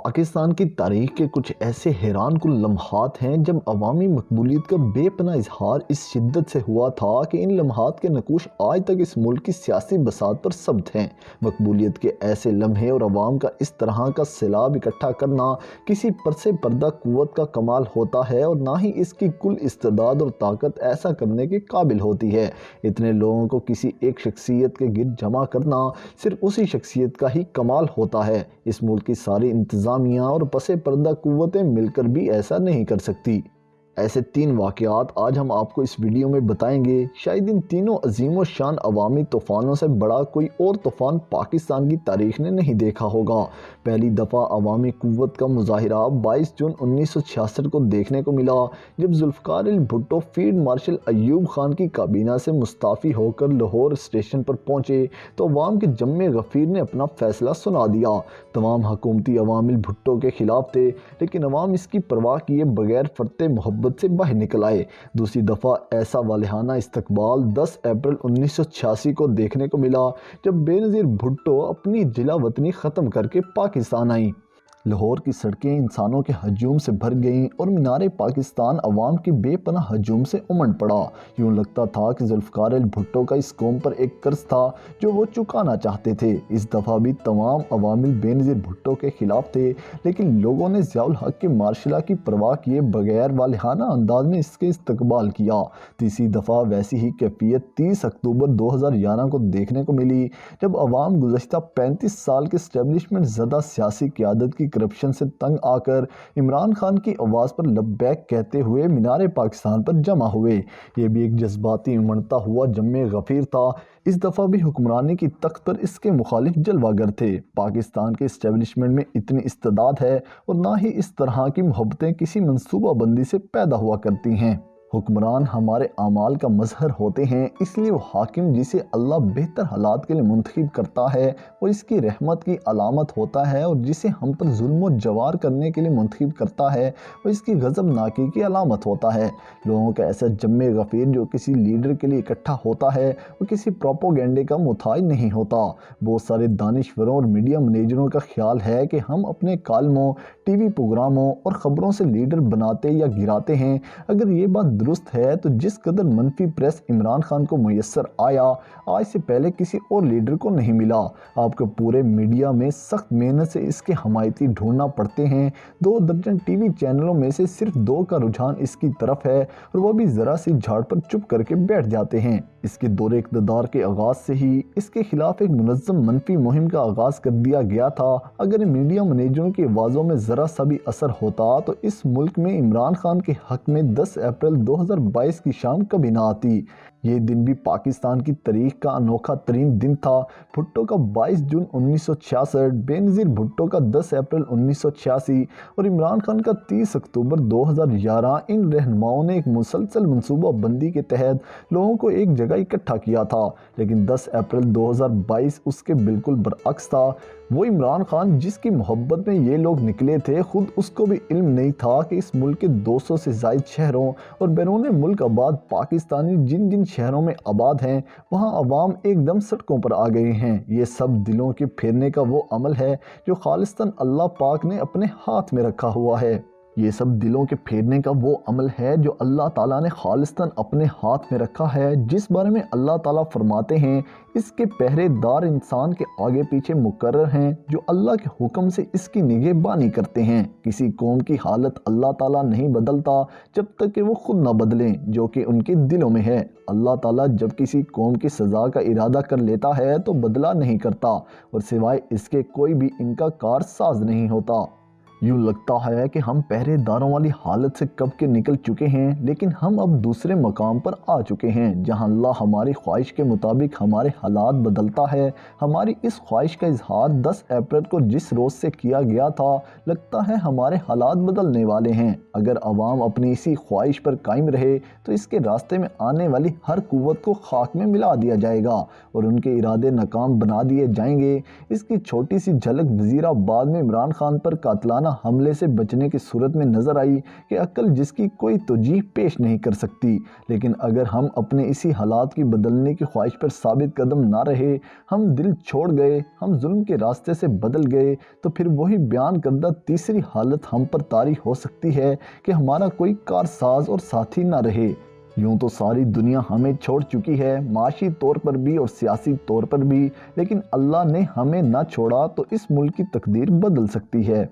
پاکستان کی تاریخ کے کچھ ایسے حیران کن لمحات ہیں جب عوامی مقبولیت کا بے پناہ اظہار اس شدت سے ہوا تھا کہ ان لمحات کے نقوش آج تک اس ملک کی سیاسی بساط پر ثبت ہیں۔ مقبولیت کے ایسے لمحے اور عوام کا اس طرح کا سیلاب اکٹھا کرنا کسی پرسے پردہ قوت کا کمال ہوتا ہے اور نہ ہی اس کی کل استعداد اور طاقت ایسا کرنے کے قابل ہوتی ہے۔ اتنے لوگوں کو کسی ایک شخصیت کے گرد جمع کرنا صرف اسی شخصیت کا ہی کمال ہوتا ہے۔ اس ملک کی ساری انتظامیہ اور پس پردہ قوتیں مل کر بھی ایسا نہیں کر سکتی۔ ایسے 3 واقعات آج ہم آپ کو اس ویڈیو میں بتائیں گے۔ شاید ان تینوں عظیم و شان عوامی طوفانوں سے بڑا کوئی اور طوفان پاکستان کی تاریخ نے نہیں دیکھا ہوگا۔ پہلی دفعہ عوامی قوت کا مظاہرہ 22 جون 1966 کو دیکھنے کو ملا جب ذوالفقار بھٹو فیلڈ مارشل ایوب خان کی کابینہ سے مستعفی ہو کر لاہور اسٹیشن پر پہنچے تو عوام کے جم غفیر نے اپنا فیصلہ سنا دیا۔ تمام حکومتی عوامل بھٹو کے خلاف تھے لیکن عوام اس کی پرواہ کیے بغیر فرط محبت سے باہر نکل آئے۔ دوسری دفعہ ایسا والہانہ استقبال 10 اپریل 1986 کو دیکھنے کو ملا جب بے نظیر بھٹو اپنی جلا وطنی ختم کر کے پاکستان آئیں۔ لاہور کی سڑکیں انسانوں کے ہجوم سے بھر گئیں اور مینار پاکستان عوام کے بے پناہ ہجوم سے امنڈ پڑا۔ یوں لگتا تھا کہ ذوالفقار بھٹو کا اس قوم پر ایک قرض تھا جو وہ چکانا چاہتے تھے۔ اس دفعہ بھی تمام عوامل بے نظیر بھٹو کے خلاف تھے لیکن لوگوں نے ضیاء الحق کے مارشلہ کی پرواہ کیے بغیر والہانہ انداز میں اس کے استقبال کیا۔ تیسری دفعہ ویسی ہی کیفیت 30 اکتوبر 2011 کو دیکھنے کو ملی جب عوام گزشتہ 35 سال کے اسٹیبلشمنٹ زدہ سیاسی قیادت کی کرپشن سے تنگ آ کر عمران خان کی آواز پر لبیک کہتے ہوئے مینار پاکستان پر جمع ہوئے۔ یہ بھی ایک جذباتی امڑتا ہوا جم غفیر تھا۔ اس دفعہ بھی حکمرانی کی تخت پر اس کے مخالف جلوہ گر تھے۔ پاکستان کے اسٹیبلشمنٹ میں اتنی استعداد ہے اور نہ ہی اس طرح کی محبتیں کسی منصوبہ بندی سے پیدا ہوا کرتی ہیں۔ حکمران ہمارے اعمال کا مظہر ہوتے ہیں، اس لیے وہ حاکم جسے اللہ بہتر حالات کے لیے منتخب کرتا ہے وہ اس کی رحمت کی علامت ہوتا ہے اور جسے ہم پر ظلم و جوار کرنے کے لیے منتخب کرتا ہے وہ اس کی غضب ناکی کی علامت ہوتا ہے۔ لوگوں کا ایسا جم غفیر جو کسی لیڈر کے لیے اکٹھا ہوتا ہے وہ کسی پروپیگنڈے کا محتاج نہیں ہوتا۔ بہت سارے دانشوروں اور میڈیا منیجروں کا خیال ہے کہ ہم اپنے کالموں، ٹی وی پروگراموں اور خبروں سے لیڈر بناتے یا گراتے ہیں۔ اگر یہ بات درست ہے تو جس قدر منفی پریس عمران خان کو میسر آیا آج سے پہلے کسی اور لیڈر کو نہیں ملا۔ آپ کو پورے میڈیا میں سخت محنت سے اس کے حمایتی ڈھونڈنا پڑتے ہیں۔ 2 درجن ٹی وی چینلوں میں سے صرف 2 کا رجحان اس کی طرف ہے اور وہ بھی ذرا سی جھاڑ پر چپ کر کے بیٹھ جاتے ہیں۔ اس کے دور اقتدار کے آغاز سے ہی اس کے خلاف ایک منظم منفی مہم کا آغاز کر دیا گیا تھا۔ اگر میڈیا منیجروں کی آوازوں میں ذرا سا بھی اثر ہوتا تو اس ملک میں عمران خان کے حق میں 10 اپریل 2022 کی شام کبھی نہ آتی۔ یہ دن بھی پاکستان کی تاریخ کا انوکھا ترین دن تھا۔ بھٹو کا 22 جون 1966، بے نظیر بھٹو کا 10 اپریل 1986 اور عمران خان کا 30 اکتوبر 2011، ان رہنماؤں نے ایک مسلسل منصوبہ بندی کے تحت لوگوں کو ایک جگہ اکٹھا کیا تھا، لیکن 10 اپریل 2022 اس کے بالکل برعکس تھا۔ وہ عمران خان جس کی محبت میں یہ لوگ نکلے تھے خود اس کو بھی علم نہیں تھا کہ اس ملک کے 200 سے زائد شہروں اور بیرون ملک آباد پاکستانی جن جن شہروں میں آباد ہیں وہاں عوام ایک دم سڑکوں پر آ گئے ہیں۔ یہ سب دلوں کے پھیرنے کا وہ عمل ہے جو خالصتاً اللہ پاک نے اپنے ہاتھ میں رکھا ہوا ہے۔ یہ سب دلوں کے پھیرنے کا وہ عمل ہے جو اللہ تعالیٰ نے خالصتاً اپنے ہاتھ میں رکھا ہے، جس بارے میں اللہ تعالیٰ فرماتے ہیں اس کے پہرے دار انسان کے آگے پیچھے مقرر ہیں جو اللہ کے حکم سے اس کی نگہبانی کرتے ہیں۔ کسی قوم کی حالت اللہ تعالیٰ نہیں بدلتا جب تک کہ وہ خود نہ بدلیں جو کہ ان کے دلوں میں ہے۔ اللہ تعالیٰ جب کسی قوم کی سزا کا ارادہ کر لیتا ہے تو بدلہ نہیں کرتا اور سوائے اس کے کوئی بھی ان کا کار ساز نہیں ہوتا۔ یوں لگتا ہے کہ ہم پہرے داروں والی حالت سے کب کے نکل چکے ہیں لیکن ہم اب دوسرے مقام پر آ چکے ہیں جہاں اللہ ہماری خواہش کے مطابق ہمارے حالات بدلتا ہے۔ ہماری اس خواہش کا اظہار 10 اپریل کو جس روز سے کیا گیا تھا لگتا ہے ہمارے حالات بدلنے والے ہیں۔ اگر عوام اپنی اسی خواہش پر قائم رہے تو اس کے راستے میں آنے والی ہر قوت کو خاک میں ملا دیا جائے گا اور ان کے ارادے ناکام بنا دیے جائیں گے۔ اس کی چھوٹی سی جھلک وزیر آباد میں عمران خان پر قاتلانہ وحشیانہ حملے سے بچنے کی صورت میں نظر آئی کہ عقل جس کی کوئی توجیہ پیش نہیں کر سکتی۔ لیکن اگر ہم اپنے اسی حالات کی بدلنے کی خواہش پر ثابت قدم نہ رہے، ہم دل چھوڑ گئے، ہم ظلم کے راستے سے بدل گئے، تو پھر وہی بیان کردہ تیسری حالت ہم پر طاری ہو سکتی ہے کہ ہمارا کوئی کارساز اور ساتھی نہ رہے۔ یوں تو ساری دنیا ہمیں چھوڑ چکی ہے، معاشی طور پر بھی اور سیاسی طور پر بھی، لیکن اللہ نے ہمیں نہ چھوڑا تو اس ملک کی تقدیر بدل سکتی ہے۔